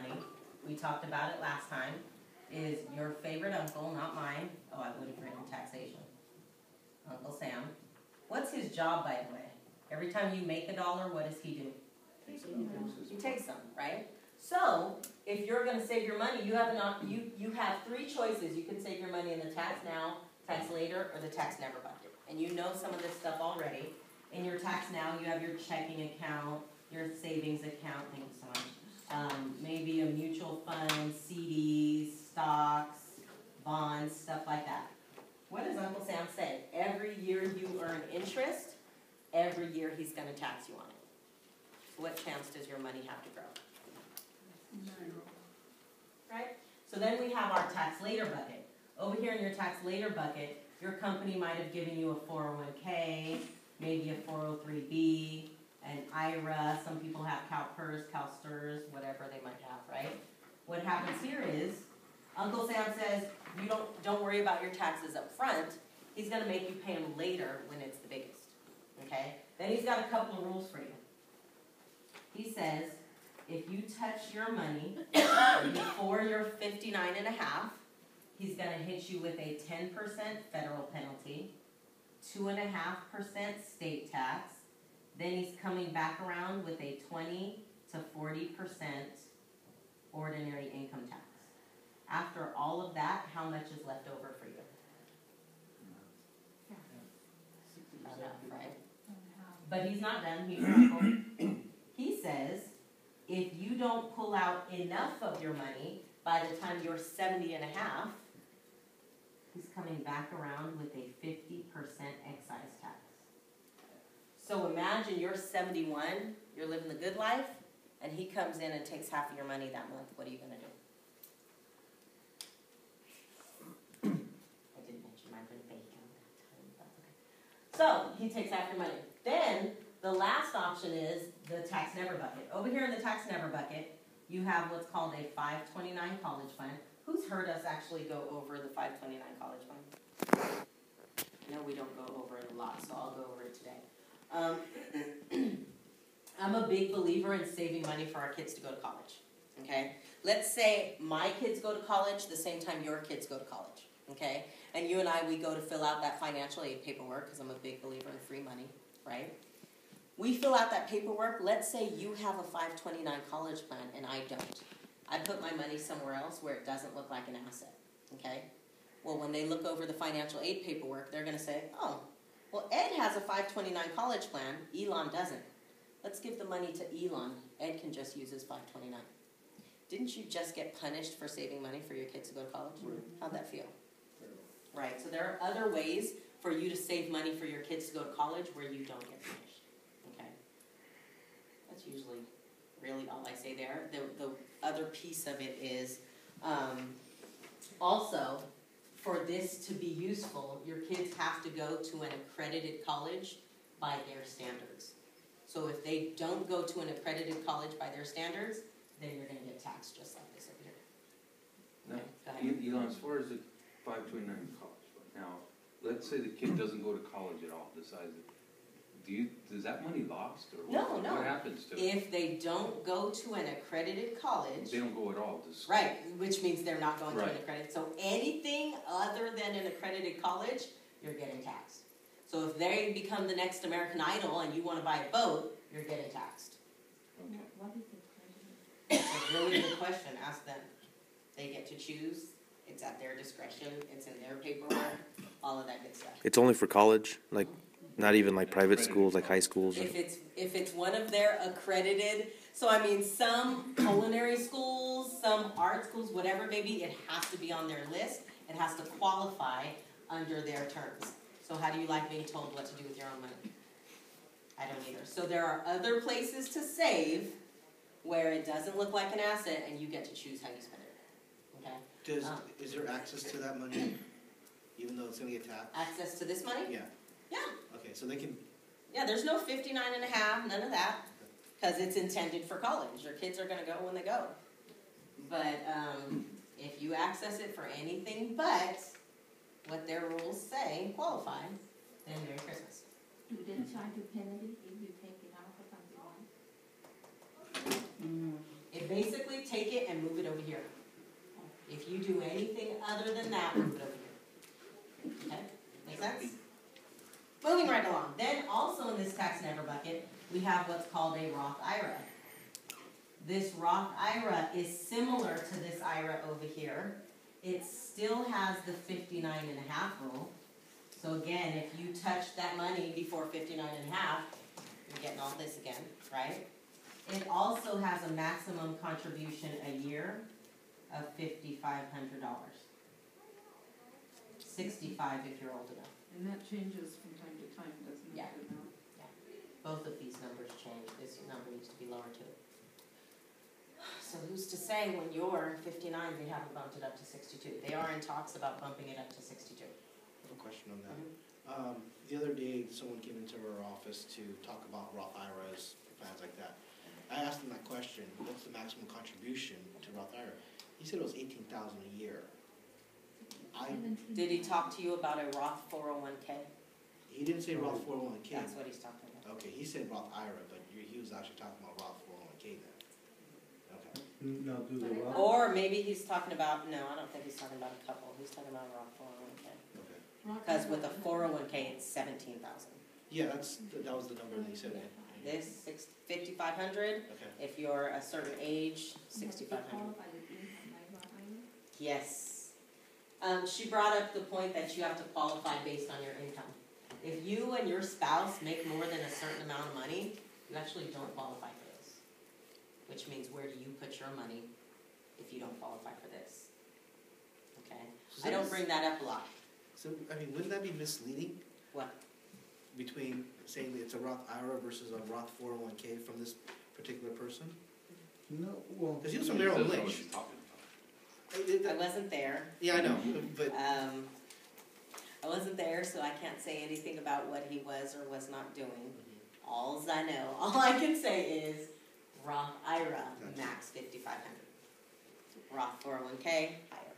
money. We talked about it last time. Is your favorite uncle, not mine. Oh, I would have written taxation. Uncle Sam. What's his job, by the way? Every time you make $1, what does he do? He takes some, right? So, if you're going to save your money, you have you have 3 choices. You can save your money in the tax now, tax later, or the tax never bucket. And you know some of this stuff already. In your tax now, you have your checking account, your savings account, thank you so much. Maybe a mutual fund, CDs, stocks, bonds, stuff like that. What does Uncle Sam say? Every year you earn interest, every year he's going to tax you on it. So what chance does your money have to grow? Right? So then we have our tax later bucket. Over here in your tax later bucket, your company might have given you a 401k, maybe a 403b, an IRA. Some people have CalPERS, CalSTRS, whatever they might have, right? What happens here is Uncle Sam says, you don't worry about your taxes up front. He's going to make you pay them later when it's the biggest. Okay? Then he's got a couple of rules for you. He says, if you touch your money before you're 59 and a half, he's going to hit you with a 10% federal penalty, 2.5% state tax. Then he's coming back around with a 20 to 40% ordinary income tax. After all of that, how much is left over for you? Enough, right? But he's not done. He's not He says, if you don't pull out enough of your money by the time you're 70 and a half, he's coming back around with a 50% excise tax. So imagine you're 71, you're living the good life, and he comes in and takes half of your money that month. What are you going to do? I didn't mention my birthday that time. So he takes half your money. Then the last option is the tax never bucket. Over here in the tax never bucket, you have what's called a 529 college fund. Who's heard us actually go over the 529 college fund? I know we don't go over it a lot, so I'll go over it today. I'm a big believer in saving money for our kids to go to college, okay? Let's say my kids go to college the same time your kids go to college, okay? And you and I, we go to fill out that financial aid paperwork because I'm a big believer in free money, right? We fill out that paperwork. Let's say you have a 529 college plan and I don't. I put my money somewhere else where it doesn't look like an asset, okay? Well, when they look over the financial aid paperwork, they're going to say, oh, well, Ed has a 529 college plan. Elon doesn't. Let's give the money to Elon. Ed can just use his 529. Didn't you just get punished for saving money for your kids to go to college? How'd that feel? Right, so there are other ways for you to save money for your kids to go to college where you don't get punished, okay? That's usually really all I say there. The other piece of it is also, for this to be useful, your kids have to go to an accredited college by their standards. So if they don't go to an accredited college by their standards, then you're going to get taxed just like this over here. Now, Elon, as far as the 529 college, now, let's say the kid doesn't go to college at all, decides does that money lost? Or No. What happens to it? If they don't go to an accredited college... They don't go at all. Right, which means they're not going to an accredited... So anything other than an accredited college, you're getting taxed. So if they become the next American Idol and you want to buy a boat, you're getting taxed. Okay. What is accredited? That's a really good question. Ask them. They get to choose. It's at their discretion. It's in their paperwork. All of that good stuff. It's only for college? Like, not even like private schools, like high schools? If it's one of their accredited... So, I mean, some culinary schools, some art schools, whatever it may be, it has to be on their list. It has to qualify under their terms. So how do you like being told what to do with your own money? I don't either. So there are other places to save where it doesn't look like an asset and you get to choose how you spend it. Okay? Is there access to that money, even though it's going to get taxed? Access to this money? Yeah. Yeah. Okay, so they can... Yeah, there's no 59 and a half, none of that, because it's intended for college. Your kids are going to go when they go. But if you access it for anything but what their rules say qualify, then Merry Christmas. Do they charge you penalty if you take it out for something else? It basically take it and move it over here. If you do anything other than that, move it over here. Okay, make sense? Moving right along. Then also in this tax never bucket, we have what's called a Roth IRA. This Roth IRA is similar to this IRA over here. It still has the 59.5 rule. So again, if you touch that money before 59.5, you're getting all this again, right? It also has a maximum contribution a year of $5,500. 65 if you're old enough. And that changes from time to time, doesn't it? Yeah. Both of these numbers change. This number needs to be lower too. So who's to say when you're 59 they haven't bumped it up to 62? They are in talks about bumping it up to 62. I have a question on that. The other day, someone came into our office to talk about Roth IRAs, plans like that. I asked him that question, what's the maximum contribution to Roth IRA? He said it was $18,000 a year. Did he talk to you about a Roth 401k? He didn't say Roth 401k. That's what he's talking about. Okay, he said Roth IRA, but he was actually talking about Roth 401k then. Okay. No, do the Roth. Or maybe he's talking about, no, I don't think he's talking about a couple. He's talking about a Roth 401k. Okay. Because with a 401k, it's 17,000. Yeah, that was the number that he said. This 5,500. Okay. If you're a certain age, 6,500. Yes. She brought up the point that you have to qualify based on your income. If you and your spouse make more than a certain amount of money, you actually don't qualify for this. Which means where do you put your money if you don't qualify for this? Okay? So I don't bring that up a lot. So, I mean, wouldn't that be misleading? What? Between saying that it's a Roth IRA versus a Roth 401k from this particular person? No, well, Because he was from Merrill That's not what Lynch. she's talking about. I wasn't there. Yeah, I know, but I wasn't there, so I can't say anything about what he was or was not doing. All I can say is Roth IRA, Gotcha. max 5,500. Roth 401k, higher.